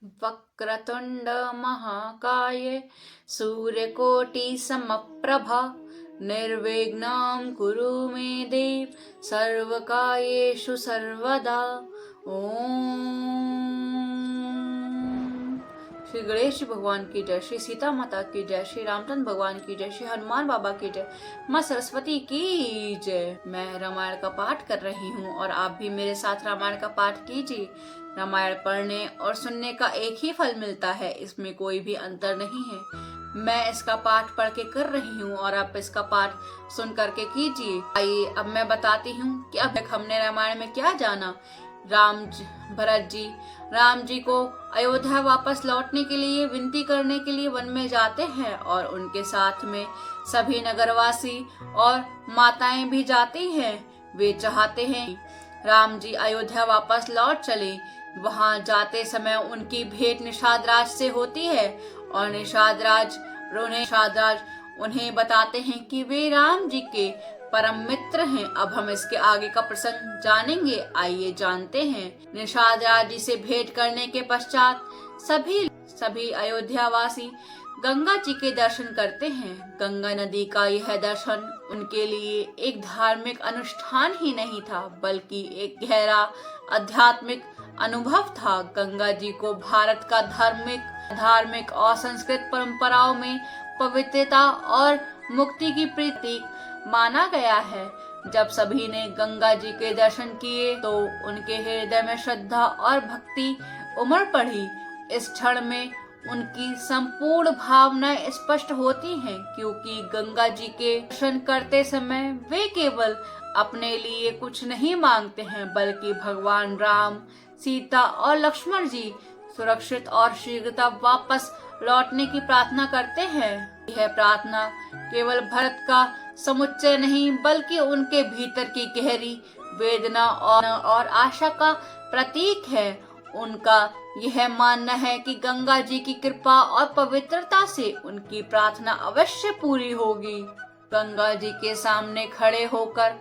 वक्रतुंड महाकाय सूर्यकोटि समप्रभा निर्विघ्नं कुरु मे देव सर्वकार्येषु सर्वदा। ओम श्री गणेश भगवान की जय, श्री सीता माता की जय, श्री रामचंद्र भगवान की जय, श्री हनुमान बाबा की जय, माँ सरस्वती की जय। मैं रामायण का पाठ कर रही हूँ और आप भी मेरे साथ रामायण का पाठ कीजिए। रामायण पढ़ने और सुनने का एक ही फल मिलता है, इसमें कोई भी अंतर नहीं है। मैं इसका पाठ पढ़ के कर रही हूँ और आप इसका पाठ सुन करके कीजिए। आइए अब मैं बताती हूँ कि अब तक हमने रामायण में क्या जाना। भरत जी राम जी को अयोध्या वापस लौटने के लिए विनती करने के लिए वन में जाते हैं और उनके साथ में सभी नगरवासी और माताएं भी जाती हैं। वे चाहते हैं राम जी अयोध्या वापस लौट चले। वहां जाते समय उनकी भेंट निषाद राज से होती है और निषाद राज उन्हें बताते हैं कि वे राम जी के परम मित्र हैं। अब हम इसके आगे का प्रसंग जानेंगे, आइए जानते हैं। निषाद राज जी से भेंट करने के पश्चात सभी अयोध्या वासी गंगा जी के दर्शन करते हैं। गंगा नदी का यह दर्शन उनके लिए एक धार्मिक अनुष्ठान ही नहीं था, बल्कि एक गहरा आध्यात्मिक अनुभव था। गंगा जी को भारत का धार्मिक और संस्कृत परंपराओं में पवित्रता और मुक्ति की प्रतीक माना गया है। जब सभी ने गंगा जी के दर्शन किए तो उनके हृदय में श्रद्धा और भक्ति उमड़ पड़ी। इस क्षण में उनकी संपूर्ण भावनाएं स्पष्ट होती हैं, क्योंकि गंगा जी के दर्शन करते समय वे केवल अपने लिए कुछ नहीं मांगते हैं, बल्कि भगवान राम, सीता और लक्ष्मण जी सुरक्षित और शीघ्रता वापस लौटने की प्रार्थना करते हैं। यह प्रार्थना केवल भरत का समुच्चय नहीं, बल्कि उनके भीतर की गहरी वेदना और आशा का प्रतीक है। उनका यह मानना है कि गंगा जी की कृपा और पवित्रता से उनकी प्रार्थना अवश्य पूरी होगी। गंगा जी के सामने खड़े होकर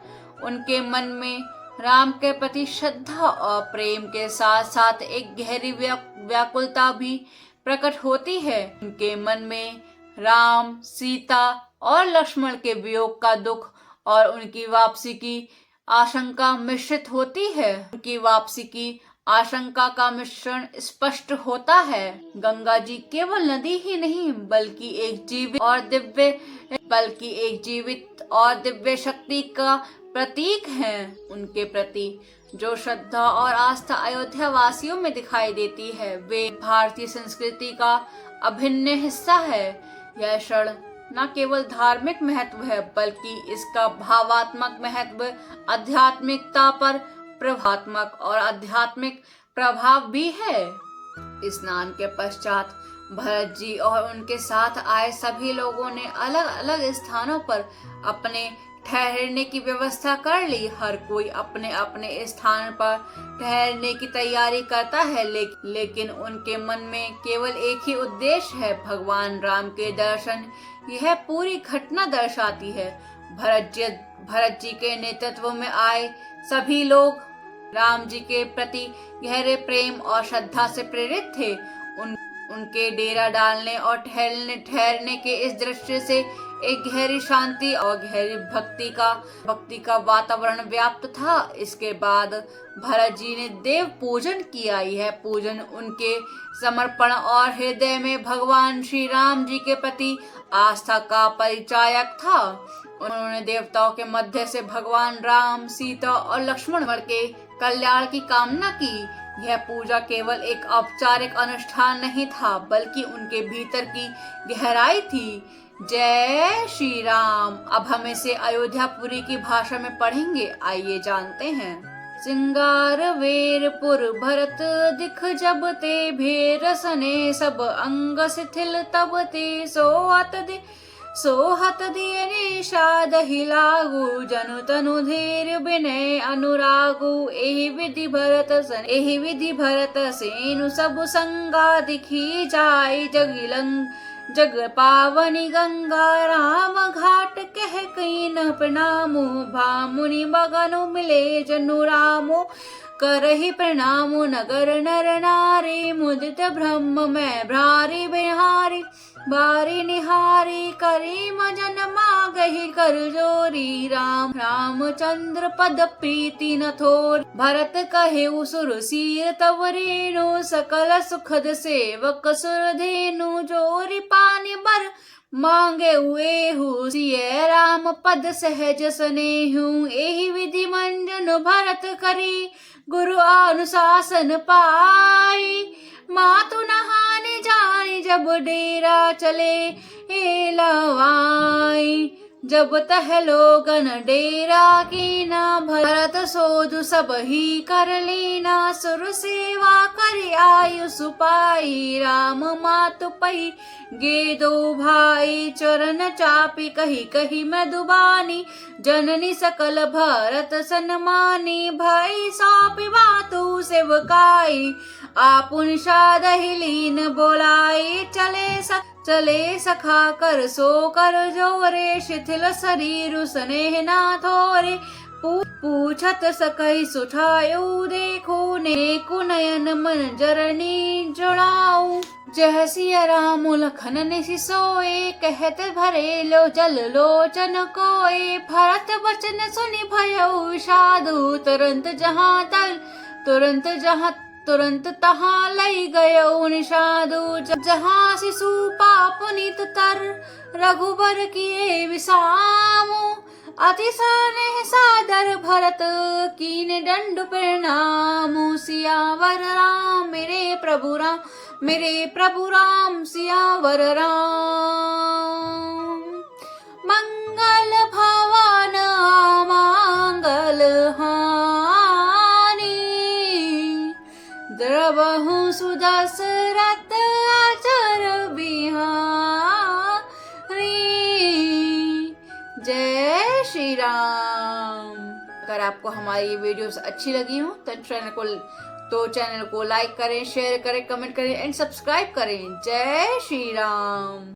उनके मन में राम के प्रति श्रद्धा और प्रेम के साथ साथ एक गहरी व्याकुलता भी प्रकट होती है। उनके मन में राम, सीता और लक्ष्मण के वियोग का दुख और उनकी वापसी की आशंका मिश्रित होती है। उनकी वापसी की आशंका का मिश्रण स्पष्ट होता है। गंगा जी केवल नदी ही नहीं, बल्कि एक जीवित और दिव्य शक्ति का प्रतीक है। उनके प्रति जो श्रद्धा और आस्था अयोध्या वासियों में दिखाई देती है, वे भारतीय संस्कृति का अभिन्न हिस्सा है। यह क्षण न केवल धार्मिक महत्व है, बल्कि इसका भावात्मक महत्व आध्यात्मिकता पर आध्यात्मिक प्रभाव भी है। स्नान के पश्चात भरत जी और उनके साथ आए सभी लोगों ने अलग अलग स्थानों पर अपने ठहरने की व्यवस्था कर ली। हर कोई अपने अपने स्थान पर ठहरने की तैयारी करता है, लेकिन उनके मन में केवल एक ही उद्देश्य है, भगवान राम के दर्शन। यह पूरी घटना दर्शाती है भरत जी के नेतृत्व में आए सभी लोग राम जी के प्रति गहरे प्रेम और श्रद्धा से प्रेरित थे। उनके डेरा डालने और ठहरने के इस दृश्य से एक गहरी शांति और गहरी भक्ति का वातावरण व्याप्त था। इसके बाद भरत जी ने देव पूजन किया। यह पूजन उनके समर्पण और हृदय में भगवान श्री राम जी के प्रति आस्था का परिचायक था। उन्होंने देवताओं के मध्य से भगवान राम, सीता और लक्ष्मण के कल्याण की कामना की। यह पूजा केवल एक औपचारिक अनुष्ठान नहीं था, बल्कि उनके भीतर की गहराई थी। जय श्री राम। अब हम इसे अयोध्यापुरी की भाषा में पढ़ेंगे, आइए जानते हैं। सिंगार वेरपुर भरत दिख जब ते भेर सने, सब अंग शिथिल तब ते सोहत दिए निषाद ही लागू, जनु तनु धीर विनय अनुरागु। एहि विधि भरत सेनु सब संगा, दिखी जाय जग पावनी गंगा। राम घाट कह कीन प्रणामो, भामुनि बगनु मिले जनु रामो। करहि प्रणाम नगर नर नारी, मुदित ब्रह्म मैं भ्रारी बिहारी, बारी निहारी करी मजन मागहि कर जोरी, राम रामचंद्र पद प्रीति न थोर, भरत कहे सुर सीर तव रेणु, सकल सुखद सेवक सुर धेनु, जोरी पानी बर मांगे हुए सिय राम पद सहज स्नेहु, एहि विधि मंजन भरत करी, गुरु अनुशासन पाई, मातु नहाने जाने जब डेरा चले ए लवाई, जब तह लोगन डेरा कीना, भरत सोधु सब ही कर लीना, सुर सेवा कर आयु सुपाई, राम मातु पई गे दो भाई, चरण चापी कही कही मैं दुबानी, जननी सकल भरत सन्मानी, भाई सौंपी बातु सेवकाई, आपुन सादहि लीन बोलाई, चले सखा कर सो कर जोरे, शिथिल शरीर स्नेह ना थोरे, पूछत सकहि सुठायु, देखो नेकु नयन मन जरनी जुड़ाऊ, जह सिया राम लखन निसि सोए, कहत भरे लो जल लोचन कोए, भरत बचन सुनि भयउ विषादु, तुरंत तहाँ लई गयो निषादु, जहाँ शिशु पुनीत तर, रघुबर किए विसामो, अति स्नेह सादर भरत कीने दंड प्रणामु, सियावर राम मेरे प्रभु राम सियावर राम, मंगल भवन मंगल हानि, द्रवहु सुदशरथ अचर बिहारी, जय श्री राम। अगर आपको हमारी वीडियोस अच्छी लगी हो तो चैनल को लाइक करें, शेयर करें, कमेंट करें एंड सब्सक्राइब करें। जय श्री राम।